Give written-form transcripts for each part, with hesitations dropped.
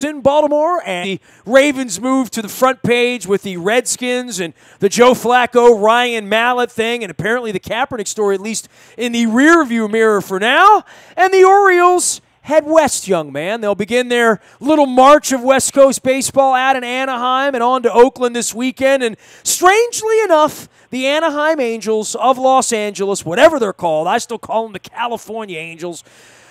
in Baltimore, and the Ravens moved to the front page with the Redskins and the Joe Flacco, Ryan Mallett thing, and apparently the Kaepernick story, at least in the rearview mirror for now. And the Orioles head west, young man. They'll begin their little march of West Coast baseball out in Anaheim and on to Oakland this weekend. And strangely enough, the Anaheim Angels of Los Angeles, whatever they're called, I still call them the California Angels.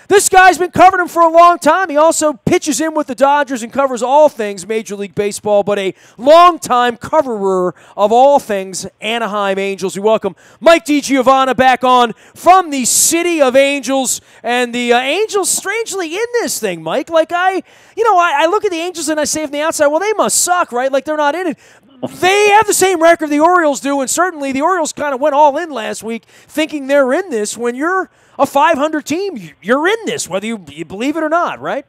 This guy's been covering him for a long time. He also pitches in with the Dodgers and covers all things Major League Baseball, but a longtime coverer of all things Anaheim Angels. We welcome Mike DiGiovanna back on from the City of Angels, and the Angels strangely in this thing, Mike. Like I look at the Angels and I say from the outside, well, they must suck, right? Like they're not in it. They have the same record the Orioles do, and certainly the Orioles kind of went all in last week thinking they're in this. When you're a 500 team, you're in this, whether you believe it or not, right?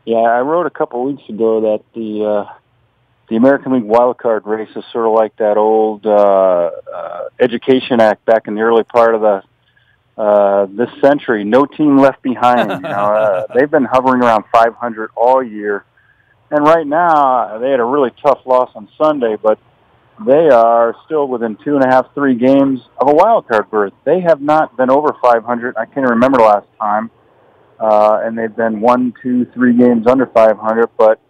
Yeah, I wrote a couple of weeks ago that the American League wildcard race is sort of like that old Education Act back in the early part of this century. No team left behind. They've been hovering around 500 all year. And right now, they had a really tough loss on Sunday, but they are still within 2.5, 3 games of a wild card berth. They have not been over 500. I can't remember the last time. And they've been 1, 2, 3 games under 500, but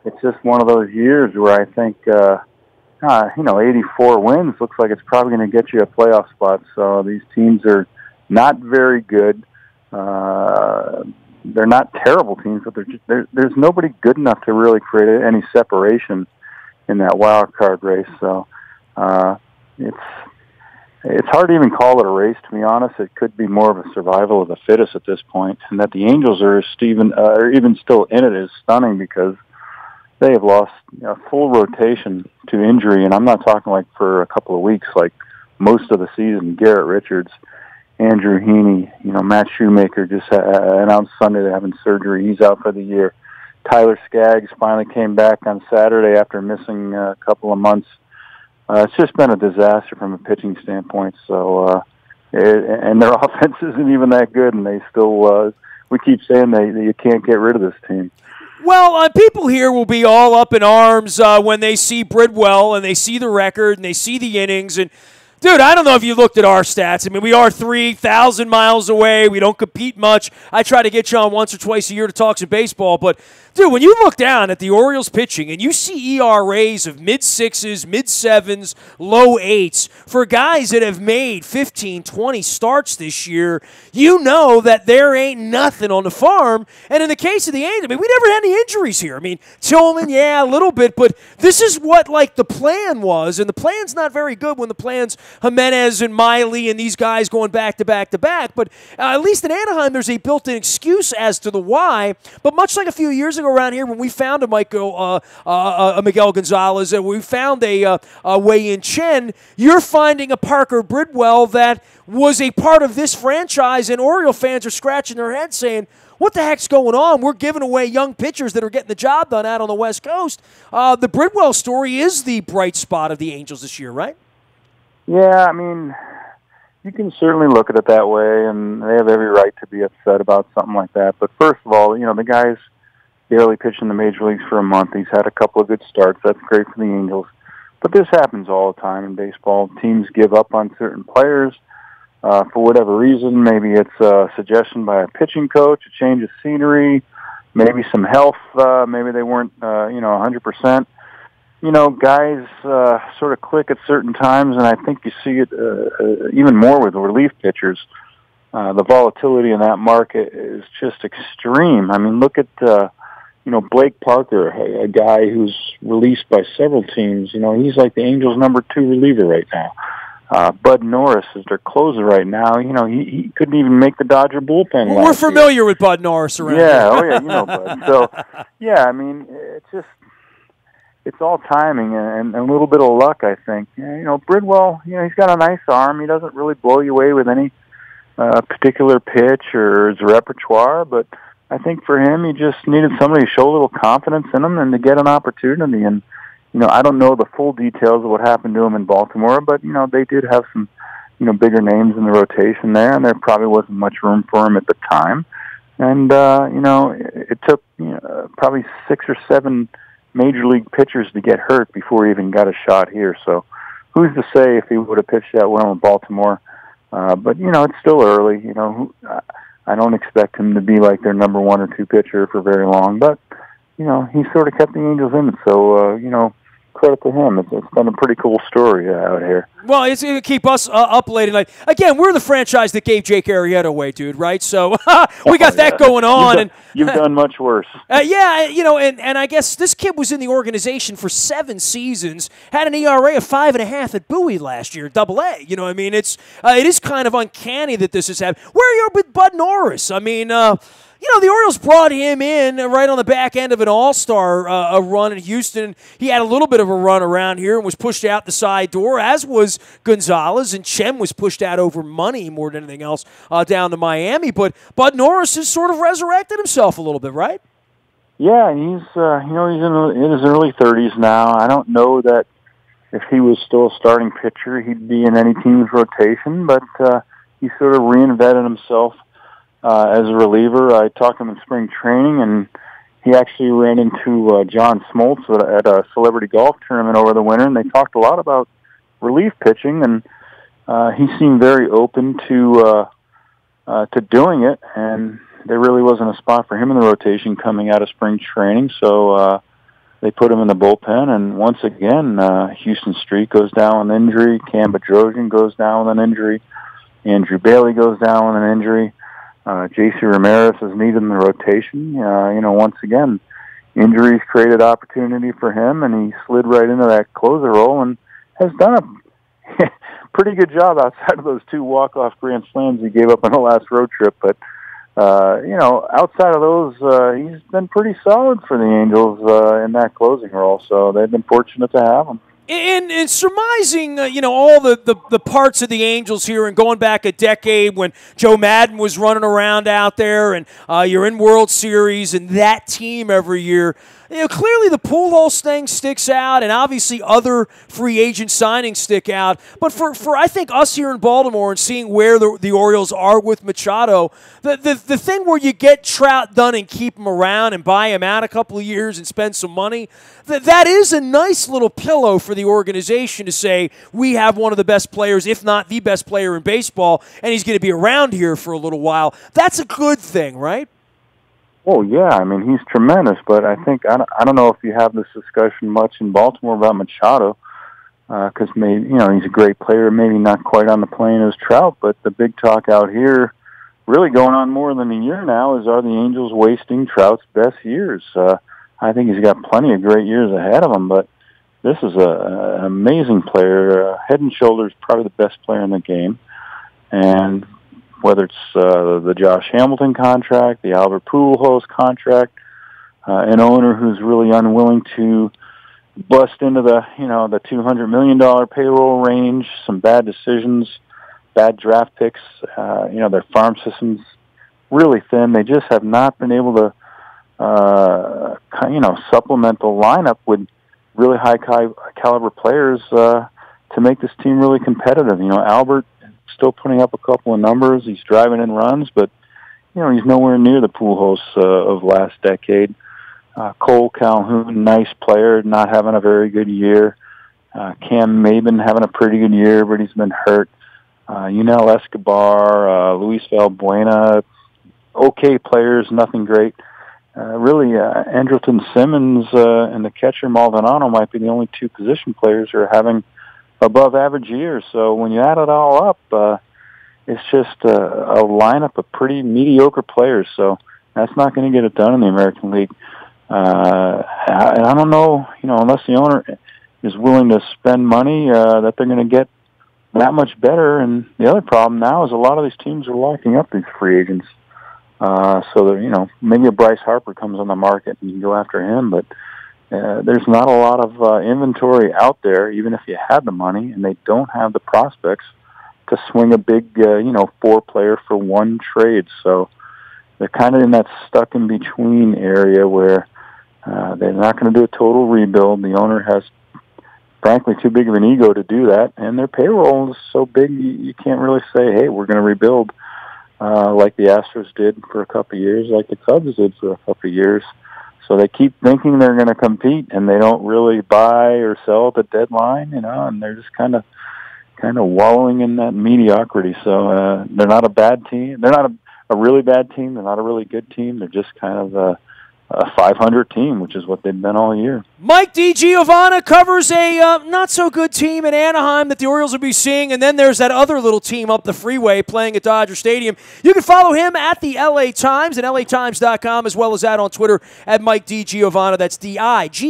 it's just one of those years where I think, 84 wins looks like it's probably going to get you a playoff spot. So these teams are not very good. They're not terrible teams, but there's nobody good enough to really create any separation in that wild card race. So it's hard to even call it a race, to be honest. It could be more of a survival of the fittest at this point. And that the Angels are even still in it is stunning, because they have lost full rotation to injury, and I'm not talking like for a couple of weeks, like most of the season. Garrett Richards, Andrew Heaney, Matt Shoemaker just announced Sunday they're having surgery. He's out for the year. Tyler Skaggs finally came back on Saturday after missing a couple of months. It's just been a disaster from a pitching standpoint. So, and their offense isn't even that good, and they still, we keep saying that you can't get rid of this team. Well, people here will be all up in arms when they see Bridwell and they see the record and they see the innings. And dude, I don't know if you looked at our stats. I mean, we are 3,000 miles away. We don't compete much. I try to get you on once or twice a year to talk some baseball. But, dude, when you look down at the Orioles pitching and you see ERAs of mid-6s, mid-7s, low-8s for guys that have made 15, 20 starts this year, you know that there ain't nothing on the farm. And in the case of the Angels, I mean, we never had any injuries here. I mean, Tillman, yeah, a little bit. But this is what, like, the plan was. And the plan's not very good when the plan's Jimenez and Miley and these guys going back to back to back. But at least in Anaheim, there's a built-in excuse as to the why. But much like a few years ago around here when we found a Miguel Gonzalez and we found a Wei-Yin Chen, you're finding a Parker Bridwell that was a part of this franchise, and Oriole fans are scratching their heads saying, what the heck's going on? We're giving away young pitchers that are getting the job done out on the West Coast. The Bridwell story is the bright spot of the Angels this year, right? Yeah, I mean, you can certainly look at it that way, and they have every right to be upset about something like that. But first of all, the guy's barely pitched in the major leagues for a month. He's had a couple of good starts. That's great for the Angels. But this happens all the time in baseball. Teams give up on certain players for whatever reason. Maybe it's a suggestion by a pitching coach, a change of scenery, maybe some health. Maybe they weren't, 100%. Guys sort of click at certain times, and I think you see it even more with the relief pitchers. The volatility in that market is just extreme. I mean, look at, Blake Parker, a guy who's released by several teams. He's like the Angels' number 2 reliever right now. Bud Norris is their closer right now. He couldn't even make the Dodger bullpen. Well, we're familiar with Bud Norris around here. Bud. So, yeah, I mean, it's all timing and a little bit of luck, I think. Bridwell, he's got a nice arm. He doesn't really blow you away with any particular pitch or his repertoire, but I think for him, he just needed somebody to show a little confidence in him and to get an opportunity. And, I don't know the full details of what happened to him in Baltimore, but, they did have some, bigger names in the rotation there, and there probably wasn't much room for him at the time. And, it took probably 6 or 7 major league pitchers to get hurt before he even got a shot here. So who's to say if he would have pitched that well in Baltimore? But, it's still early. I don't expect him to be like their number 1 or 2 pitcher for very long. But, he sort of kept the Angels in it. So, credit to him. It's been a pretty cool story out here. Well, it's going to keep us up late at night. Again, we're the franchise that gave Jake Arrieta away, dude, right? So we got that going on. You've done much worse. And I guess this kid was in the organization for 7 seasons, had an ERA of 5.5 at Bowie last year, AA. You know what I mean? It is kind of uncanny that this has happened. Where are you with Bud Norris? I mean, the Orioles brought him in right on the back end of an all-star run in Houston. He had a little bit of a run around here and was pushed out the side door, as was Gonzalez, and Chen was pushed out over money more than anything else down to Miami. But Bud Norris has sort of resurrected himself a little bit, right? Yeah, he's he's in his early 30s now. I don't know that if he was still a starting pitcher, he'd be in any team's rotation, but he sort of reinvented himself as a reliever. I talked to him in spring training, and he actually ran into John Smoltz at a celebrity golf tournament over the winter, and they talked a lot about relief pitching, and he seemed very open to doing it, and there really wasn't a spot for him in the rotation coming out of spring training, so they put him in the bullpen, and once again, Houston Street goes down with an injury, Cam Bedrosian goes down with an injury, Andrew Bailey goes down with an injury. J.C. Ramirez is needed in the rotation. Once again, injuries created opportunity for him, and he slid right into that closer role and has done a pretty good job outside of those 2 walk-off grand slams he gave up on the last road trip. But, outside of those, he's been pretty solid for the Angels in that closing role, so they've been fortunate to have him. And surmising, all the parts of the Angels here and going back a decade when Joe Madden was running around out there and you're in World Series and that team every year, clearly the Pujols thing sticks out and obviously other free agent signings stick out. But for I think us here in Baltimore and seeing where the Orioles are with Machado, the thing where you get Trout done and keep him around and buy him out a couple of years and spend some money, that is a nice little pillow for the organization to say we have one of the best players, if not the best player in baseball, and he's going to be around here for a little while. That's a good thing, right? Oh, yeah. I mean, he's tremendous, but I think I don't know if you have this discussion much in Baltimore about Machado, because maybe he's a great player, maybe not quite on the plane as Trout, but the big talk out here, really going on more than a year now, is are the Angels wasting Trout's best years? I think he's got plenty of great years ahead of him, but this is an amazing player, head and shoulders probably the best player in the game, and whether it's the Josh Hamilton contract, the Albert Pujols contract, an owner who's really unwilling to bust into the $200 million payroll range, some bad decisions, bad draft picks. Their farm system's really thin. They just have not been able to supplement the lineup with really high caliber players to make this team really competitive. Albert still putting up a couple of numbers. He's driving in runs, but he's nowhere near the Pujols of last decade. Cole Calhoun, nice player, not having a very good year. Cam Maben having a pretty good year, but he's been hurt. Yunel Escobar, Luis Valbuena, okay players, nothing great. Andrelton Simmons and the catcher Maldonado might be the only 2 position players who are having above average years. So when you add it all up, it's just a lineup of pretty mediocre players. So that's not going to get it done in the American League. And I don't know, unless the owner is willing to spend money, that they're going to get that much better. And the other problem now is a lot of these teams are locking up these free agents. So that, maybe a Bryce Harper comes on the market and you can go after him, but there's not a lot of inventory out there, even if you had the money, and they don't have the prospects to swing a big, 4-player for 1 trade. So they're kind of in that stuck in between area where they're not going to do a total rebuild. The owner has, frankly, too big of an ego to do that, and their payroll is so big you can't really say, hey, we're going to rebuild like the Astros did for a couple of years, like the Cubs did for a couple of years. So they keep thinking they're going to compete, and they don't really buy or sell at the deadline, and they're just kind of wallowing in that mediocrity. So they're not a bad team. They're not a really bad team. They're not a really good team. They're just kind of a 500 team, which is what they've been all year. Mike DiGiovanna covers a not-so-good team in Anaheim that the Orioles will be seeing, and then there's that other little team up the freeway playing at Dodger Stadium. You can follow him at the LA Times and LATimes.com, as well as that on Twitter at Mike DiGiovanna. That's DiGiovanna.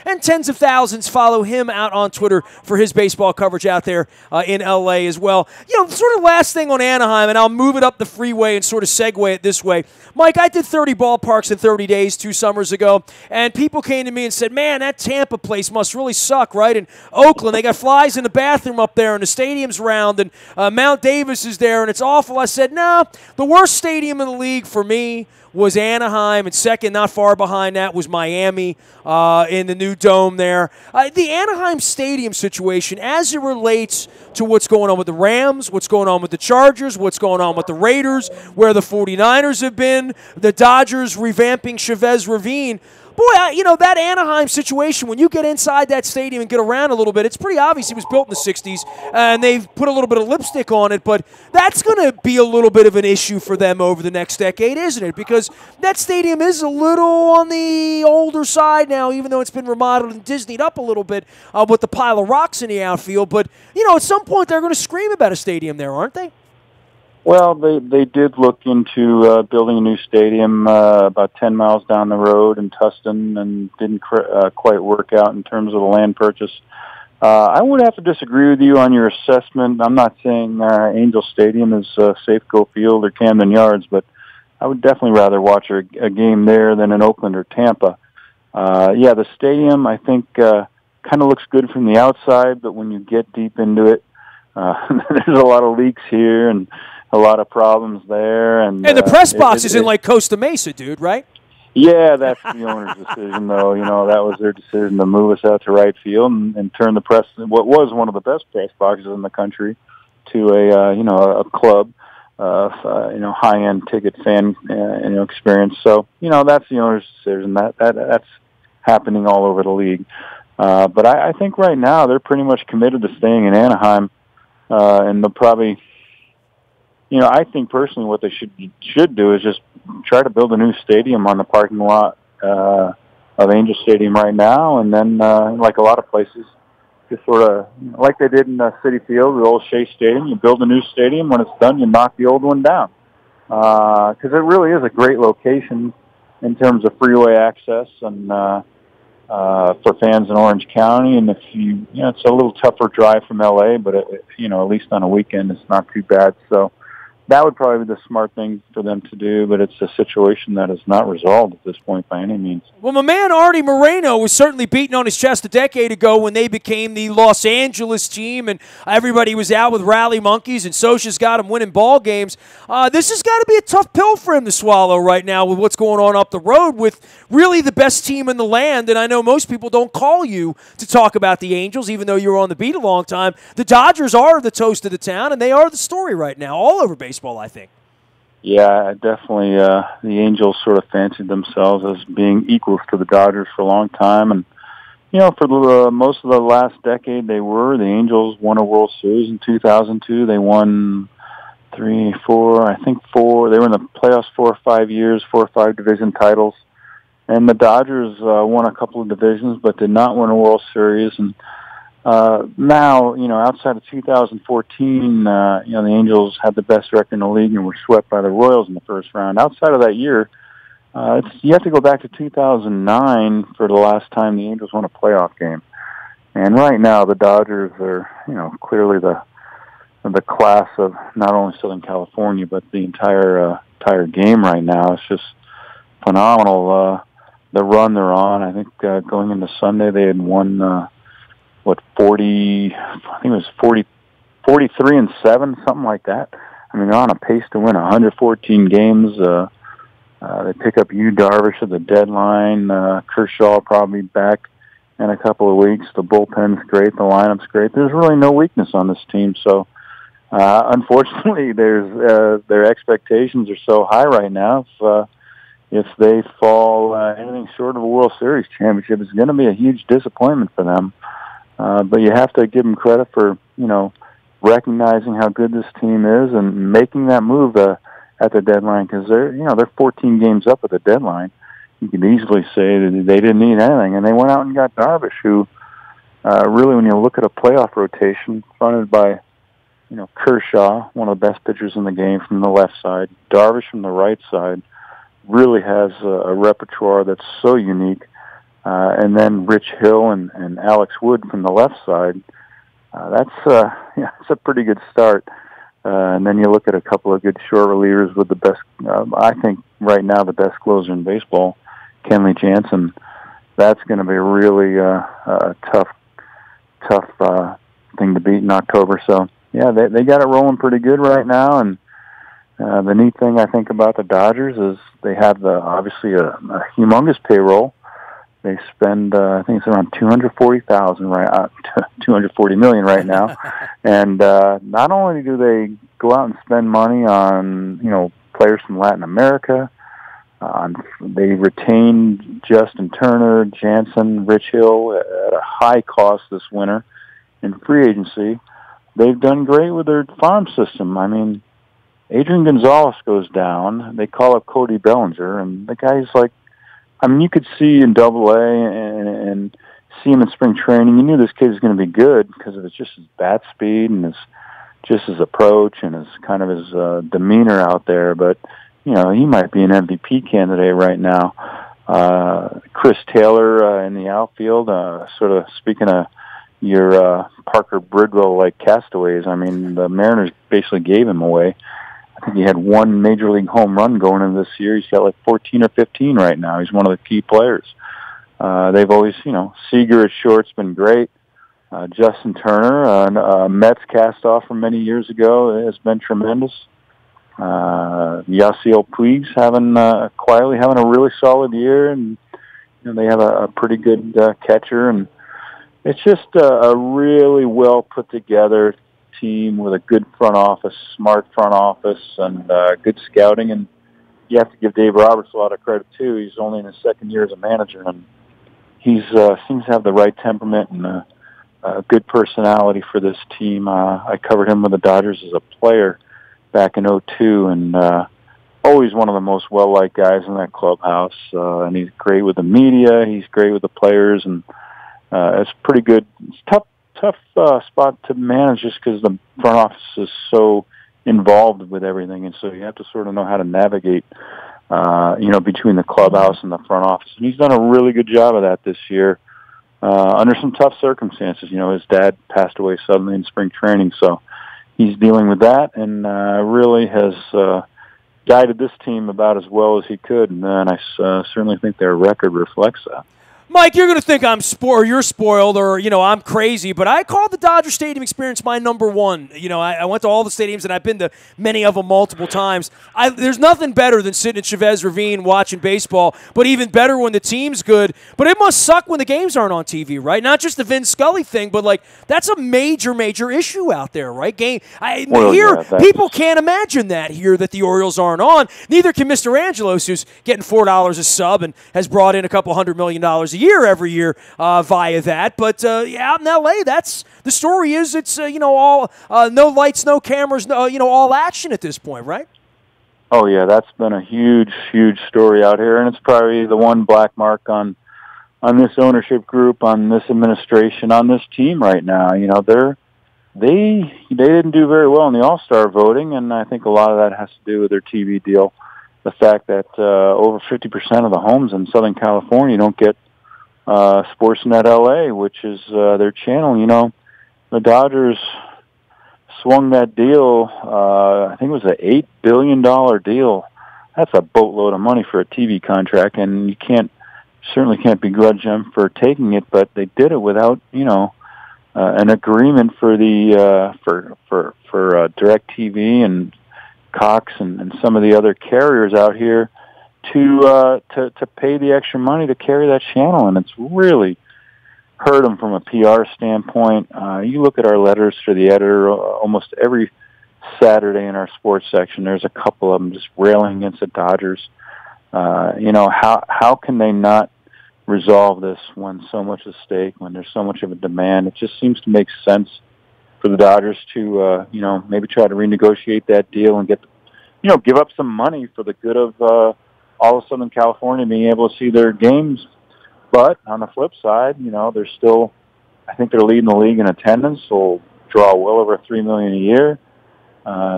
And tens of thousands follow him out on Twitter for his baseball coverage out there in LA as well. Sort of last thing on Anaheim, and I'll move it up the freeway and sort of segue it this way. Mike, I did 30 ballparks in 30 days 2 summers ago, and people came to me and said, man, that Tampa place must really suck, right? In Oakland, they got flies in the bathroom up there, and the stadium's round, and Mount Davis is there, and it's awful. I said, no, the worst stadium in the league for me was Anaheim, and second, not far behind that, was Miami in the new dome there. The Anaheim Stadium situation, as it relates to what's going on with the Rams, what's going on with the Chargers, what's going on with the Raiders, where the 49ers have been, the Dodgers revamping Chavez Ravine. Boy, that Anaheim situation, when you get inside that stadium and get around a little bit, it's pretty obvious it was built in the 60s, and they've put a little bit of lipstick on it, but that's going to be a little bit of an issue for them over the next decade, isn't it? Because that stadium is a little on the older side now, even though it's been remodeled and Disneyed up a little bit with the pile of rocks in the outfield. But, at some point they're going to scream about a stadium there, aren't they? Well, they did look into building a new stadium about 10 miles down the road in Tustin, and didn't quite work out in terms of the land purchase. I would have to disagree with you on your assessment. I'm not saying Angel Stadium is Safeco Field or Camden Yards, but I would definitely rather watch a game there than in Oakland or Tampa. The stadium, I think, kind of looks good from the outside, but when you get deep into it, there's a lot of leaks here and a lot of problems there. And the press box is in like Costa Mesa, dude, right? Yeah, that's the owner's decision, though. That was their decision to move us out to right field and turn the press, what was one of the best press boxes in the country, to a club, high-end ticket fan, experience. So, that's the owner's decision. That's happening all over the league. But I think right now they're pretty much committed to staying in Anaheim, and they'll probably. I think personally what they should do is just try to build a new stadium on the parking lot of Angel Stadium right now, and then like a lot of places, just sort of like they did in Citi Field, the old Shea Stadium. You build a new stadium. When it's done, you knock the old one down, because it really is a great location in terms of freeway access and for fans in Orange County. And if it's a little tougher drive from LA, but at least on a weekend, it's not too bad. So. That would probably be the smart thing for them to do, but it's a situation that is not resolved at this point by any means. Well, my man Artie Moreno was certainly beating on his chest a decade ago when they became the Los Angeles team, and everybody was out with rally monkeys, and Socha's got him winning ball games. This has got to be a tough pill for him to swallow right now with what's going on up the road with really the best team in the land, and I know most people don't call you to talk about the Angels, even though you were on the beat a long time. The Dodgers are the toast of the town, and they are the story right now, all over baseball. I think. Yeah, definitely. The Angels sort of fancied themselves as being equals to the Dodgers for a long time, and for most of the last decade, they were. The Angels won a World Series in 2002. They won 3, 4, I think 4. They were in the playoffs 4 or 5 years, 4 or 5 division titles, and the Dodgers won a couple of divisions, but did not win a World Series. And now, outside of 2014, the Angels had the best record in the league and were swept by the Royals in the first round. Outside of that year, you have to go back to 2009 for the last time the Angels won a playoff game. And right now, the Dodgers are, clearly the class of not only Southern California, but the entire game right now. It's just phenomenal, the run they're on. I think going into Sunday, they had won 43 and 7, something like that. I mean, they're on a pace to win 114 games. They pick up Yu Darvish at the deadline. Kershaw probably back in a couple of weeks. The bullpen's great. The lineup's great. There's really no weakness on this team. So, unfortunately, their expectations are so high right now. if they fall anything short of a World Series championship, it's going to be a huge disappointment for them. But you have to give them credit for, recognizing how good this team is and making that move at the deadline, because they're 14 games up at the deadline. You could easily say that they didn't need anything, and they went out and got Darvish, who really, when you look at a playoff rotation fronted by, Kershaw, one of the best pitchers in the game from the left side, Darvish from the right side, really has a repertoire that's so unique. And then Rich Hill and Alex Wood from the left side. That's a pretty good start. And then you look at a couple of good short relievers with the best, I think right now the best closer in baseball, Kenley Jansen. That's going to be really a tough thing to beat in October. So, yeah, they got it rolling pretty good right now. And the neat thing I think about the Dodgers is they have obviously a humongous payroll. They spend, I think it's around $240 million right now, and not only do they go out and spend money on players from Latin America, they retain Justin Turner, Jansen, Rich Hill at a high cost this winter in free agency. They've done great with their farm system. I mean, Adrian Gonzalez goes down. They call up Cody Bellinger, and the guy's like, you could see in Double-A and see him in spring training. You knew this kid was going to be good because of just his bat speed and his approach and his kind of his demeanor out there. But he might be an MVP candidate right now. Chris Taylor in the outfield, sort of speaking of your Parker Bridwell-like castaways. I mean, the Mariners basically gave him away. I think he had one major league home run going into this year. He's got like 14 or 15 right now. He's one of the key players. They've always, Seager at short's been great. Justin Turner, Mets cast off from many years ago, has been tremendous. Yasiel Puig's quietly having a really solid year, and they have a pretty good catcher, and it's just a really well put together team with a good front office, smart front office, and good scouting. And you have to give Dave Roberts a lot of credit too. He's only in his second year as a manager, and he seems to have the right temperament and a good personality for this team. I covered him with the Dodgers as a player back in '02, and always one of the most well-liked guys in that clubhouse. And he's great with the media. He's great with the players, and it's pretty good. It's tough spot to manage just because the front office is so involved with everything, and so you have to sort of know how to navigate, between the clubhouse and the front office. And he's done a really good job of that this year under some tough circumstances. His dad passed away suddenly in spring training, so he's dealing with that, and really has guided this team about as well as he could, and I certainly think their record reflects that. Mike, you're going to think you're spoiled, or I'm crazy, but I call the Dodger Stadium experience my number one. I went to all the stadiums, and I've been to many of them multiple times. There's nothing better than sitting in Chavez Ravine watching baseball, but even better when the team's good. But it must suck when the games aren't on TV, right? Not just the Vin Scully thing, but that's a major issue out there, right? People can't imagine that here, that the Orioles aren't on. Neither can Mr. Angelos, who's getting $4 a sub and has brought in a couple $100 million a year every year via that. But out in L.A., that's the story. It's all no lights, no cameras, no all action at this point, right? Oh yeah, that's been a huge story out here, and it's probably the one black mark on this ownership group, on this administration, on this team right now. They didn't do very well in the All-Star voting, and I think a lot of that has to do with their TV deal. The fact that over 50% of the homes in Southern California don't get Sportsnet LA, which is their channel. The Dodgers swung that deal. I think it was an $8 billion deal. That's a boatload of money for a TV contract, and you certainly can't begrudge them for taking it. But they did it without, an agreement for the for DirecTV and Cox and some of the other carriers out here to pay the extra money to carry that channel, and it's really hurt them from a PR standpoint. You look at our letters to the editor almost every Saturday in our sports section. There's a couple of them just railing against the Dodgers. How can they not resolve this when so much is at stake, when there's so much of a demand? It just seems to make sense for the Dodgers to, maybe try to renegotiate that deal and give up some money for the good of all of Southern California being able to see their games. But on the flip side, they're still, I think they're leading the league in attendance. They'll draw well over $3 million a year.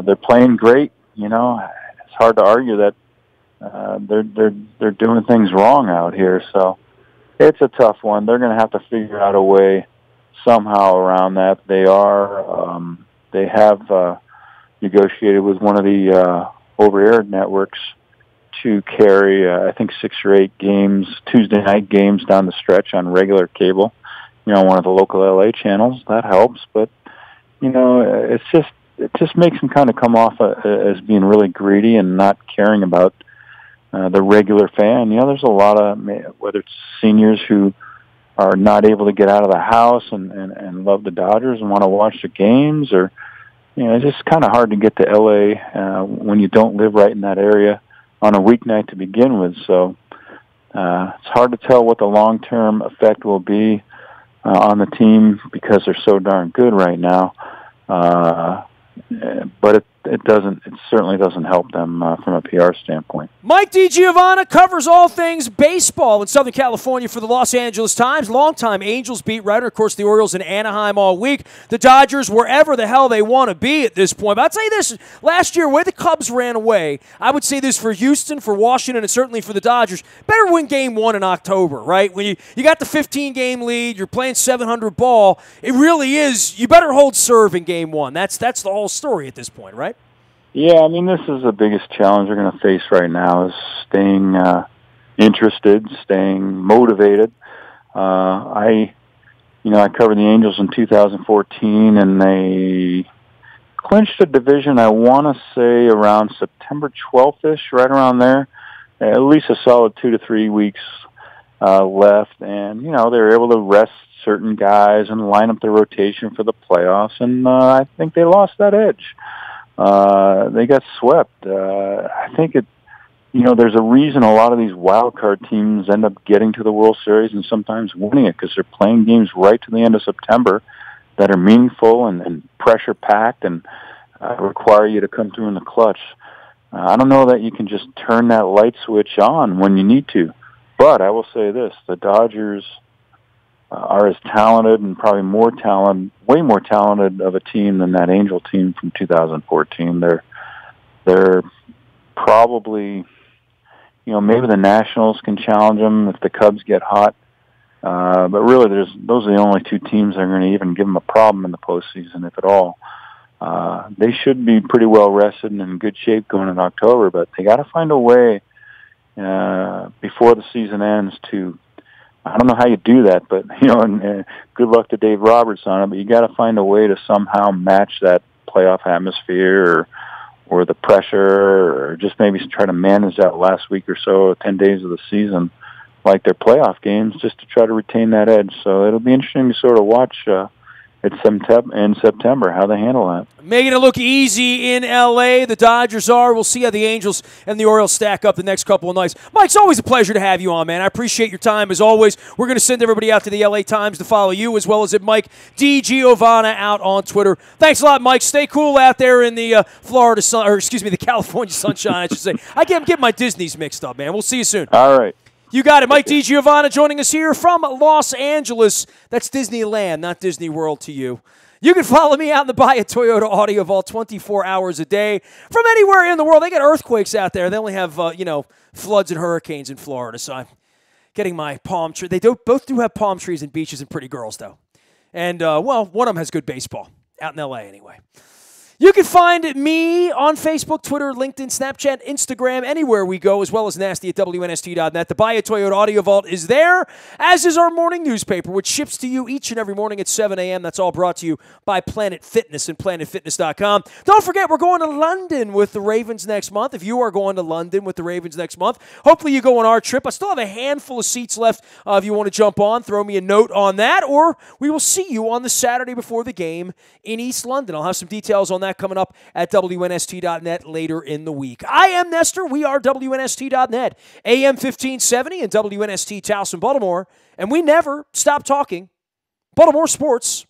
They're playing great. It's hard to argue that they're doing things wrong out here. So it's a tough one. They're going to have to figure out a way somehow around that. They have negotiated with one of the over-air networks to carry, I think, 6 or 8 games, Tuesday night games down the stretch on regular cable. One of the local LA channels. That helps, but it just makes them kind of come off as being really greedy and not caring about the regular fan. There's a lot of, whether it's seniors who are not able to get out of the house and love the Dodgers and want to watch the games, or it's just kind of hard to get to LA when you don't live right in that area on a weeknight to begin with. So it's hard to tell what the long-term effect will be on the team because they're so darn good right now. But it certainly doesn't help them from a PR standpoint. Mike DiGiovanna covers all things baseball in Southern California for the Los Angeles Times. Longtime Angels beat writer. Of course, the Orioles in Anaheim all week. The Dodgers wherever the hell they want to be at this point. But I'll tell you this, last year, where the Cubs ran away, I would say this for Houston, for Washington, and certainly for the Dodgers. Better win Game 1 in October, right? When you got the 15-game lead, you're playing 700 ball, it really is, you better hold serve in Game 1. That's the whole story at this point, right? Yeah, this is the biggest challenge they're going to face right now is staying interested, staying motivated. I covered the Angels in 2014, and they clinched the division, I want to say, around September 12th-ish, right around there. At least a solid 2 to 3 weeks left, and, they were able to rest certain guys and line up the rotation for the playoffs, and I think they lost that edge. They got swept. I think there's a reason a lot of these wild card teams end up getting to the World Series and sometimes winning it because they're playing games right to the end of September that are meaningful and pressure packed and require you to come through in the clutch. I don't know that you can just turn that light switch on when you need to, but I will say this: the Dodgers are as talented and probably way more talented of a team than that Angel team from 2014. They're probably, maybe the Nationals can challenge them if the Cubs get hot. But really, those are the only 2 teams that are going to even give them a problem in the postseason, if at all. They should be pretty well rested and in good shape going in October, but they got to find a way before the season ends to, I don't know how you do that, but, and good luck to Dave Roberts on it, but you got to find a way to somehow match that playoff atmosphere or the pressure, or just maybe try to manage that last week or so, 10 days of the season, like their playoff games, just to try to retain that edge. So it'll be interesting to sort of watch in September how they handle that. Making it look easy in L.A., the Dodgers are. We'll see how the Angels and the Orioles stack up the next couple of nights. Mike, it's always a pleasure to have you on, man. I appreciate your time, as always. We're going to send everybody out to the L.A. Times to follow you, as well as at Mike DiGiovanna out on Twitter. Thanks a lot, Mike. Stay cool out there in the the California sunshine, I should say. I'm getting my Disneys mixed up, man. We'll see you soon. All right. You got it. Mike DiGiovanna joining us here from Los Angeles. That's Disneyland, not Disney World to you. You can follow me out in the Buy a Toyota Audio Vault 24 hours a day from anywhere in the world. They get earthquakes out there. They only have, floods and hurricanes in Florida. So I'm getting my palm tree. They both do have palm trees and beaches and pretty girls, though. And, one of them has good baseball out in L.A. anyway. You can find me on Facebook, Twitter, LinkedIn, Snapchat, Instagram, anywhere we go, as well as nasty at WNST.net. The Buy a Toyota Audio Vault is there, as is our morning newspaper, which ships to you each and every morning at 7 a.m. That's all brought to you by Planet Fitness and PlanetFitness.com. Don't forget, we're going to London with the Ravens next month. If you are going to London with the Ravens next month, hopefully you go on our trip. I still have a handful of seats left. If you want to jump on, throw me a note on that, or we will see you on the Saturday before the game in East London. I'll have some details on that that coming up at WNST.net later in the week. I am Nestor. We are WNST.net, AM 1570 and WNST Towson, Baltimore. And we never stop talking Baltimore sports.